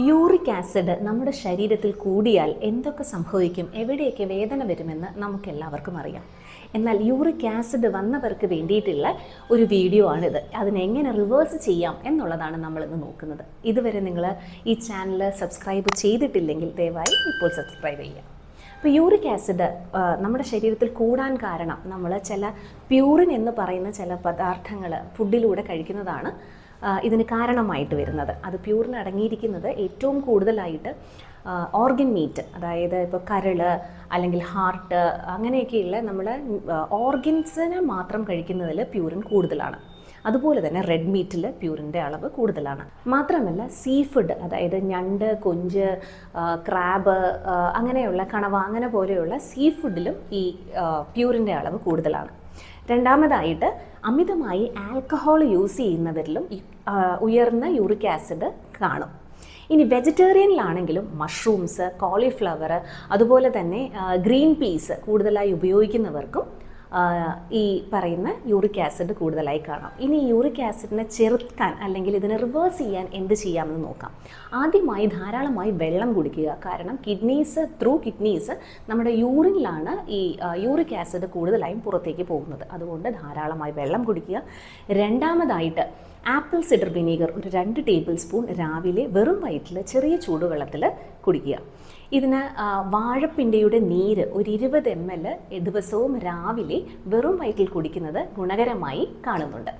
Uric acid നമ്മുടെ ശരീരത്തിൽ കൂടിയാൽ എന്തൊക്കെ സംഭവിക്കും, എവിടെയൊക്കെ വേദന വരുമെന്ന് നമുക്കെല്ലാവർക്കും അറിയാം. എന്നാൽ യൂറിക് ആസിഡ് വന്നവർക്ക് വേണ്ടിയിട്ടുള്ള ഒരു വീഡിയോ ആണിത്. അതിനെങ്ങനെ റിവേഴ്സ് ചെയ്യാം എന്നുള്ളതാണ് നമ്മളിന്ന് നോക്കുന്നത്. ഇതുവരെ നിങ്ങൾ ഈ ചാനൽ സബ്സ്ക്രൈബ് ചെയ്തിട്ടില്ലെങ്കിൽ ദയവായി ഇപ്പോൾ സബ്സ്ക്രൈബ് ചെയ്യുക. അപ്പോൾ യൂറിക് ആസിഡ് നമ്മുടെ ശരീരത്തിൽ കൂടാൻ കാരണം നമ്മൾ ചില പ്യൂറിൻ എന്ന് പറയുന്ന ചില പദാർത്ഥങ്ങൾ ഫുഡിലൂടെ കഴിക്കുന്നതാണ് ഇതിന് കാരണമായിട്ട് വരുന്നത്. അത് പ്യൂറിന് അടങ്ങിയിരിക്കുന്നത് ഏറ്റവും കൂടുതലായിട്ട് ഓർഗൻ മീറ്റ്, അതായത് ഇപ്പോൾ കരൾ അല്ലെങ്കിൽ ഹാർട്ട് അങ്ങനെയൊക്കെയുള്ള നമ്മുടെ ഓർഗൻസിനെ മാത്രം കഴിക്കുന്നതിൽ പ്യൂറിൻ കൂടുതലാണ്. അതുപോലെ തന്നെ റെഡ് മീറ്റിൽ പ്യൂറിൻ്റെ അളവ് കൂടുതലാണ്. മാത്രമല്ല സീ ഫുഡ്, അതായത് ഞണ്ട്, കൊഞ്ച്, ക്രാബ്, അങ്ങനെയുള്ള കണവ അങ്ങനെ പോലെയുള്ള സീ ഫുഡിലും ഈ പ്യൂറിൻ്റെ അളവ് കൂടുതലാണ്. രണ്ടാമതായിട്ട് അമിതമായി ആൽക്കഹോൾ യൂസ് ചെയ്യുന്നവരിലും ഉയർന്ന യൂറിക് ആസിഡ് കാണും. ഇനി വെജിറ്റേറിയനിലാണെങ്കിലും മഷ്റൂംസ്, കോളിഫ്ലവർ, അതുപോലെ തന്നെ ഗ്രീൻ പീസ് കൂടുതലായി ഉപയോഗിക്കുന്നവർക്കും ഈ പറയുന്ന യൂറിക് ആസിഡ് കൂടുതലായി കാണാം. ഇനി യൂറിക് ആസിഡിനെ ചെറുക്കാൻ അല്ലെങ്കിൽ ഇതിനെ റിവേഴ്സ് ചെയ്യാൻ എന്ത് ചെയ്യാമെന്ന് നോക്കാം. ആദ്യമായി ധാരാളമായി വെള്ളം കുടിക്കുക. കാരണം ത്രൂ കിഡ്നീസ് നമ്മുടെ യൂറിനിലാണ് ഈ യൂറിക് ആസിഡ് കൂടുതലായും പുറത്തേക്ക് പോകുന്നത്. അതുകൊണ്ട് ധാരാളമായി വെള്ളം കുടിക്കുക. രണ്ടാമതായിട്ട് ആപ്പിൾ സിഡർ വിനീഗർ ഒരു 2 ടേബിൾ സ്പൂൺ രാവിലെ വെറും വയറ്റിൽ ചെറിയ ചൂടുവെള്ളത്തിൽ കുടിക്കുക. ഇതിന് വാഴപ്പിണ്ടിയുടെ നീര് ഒരു 20 ml ദിവസവും രാവിലെ വെറും വയറ്റിൽ കുടിക്കുന്നത് ഗുണകരമായി കാണുന്നുണ്ട്.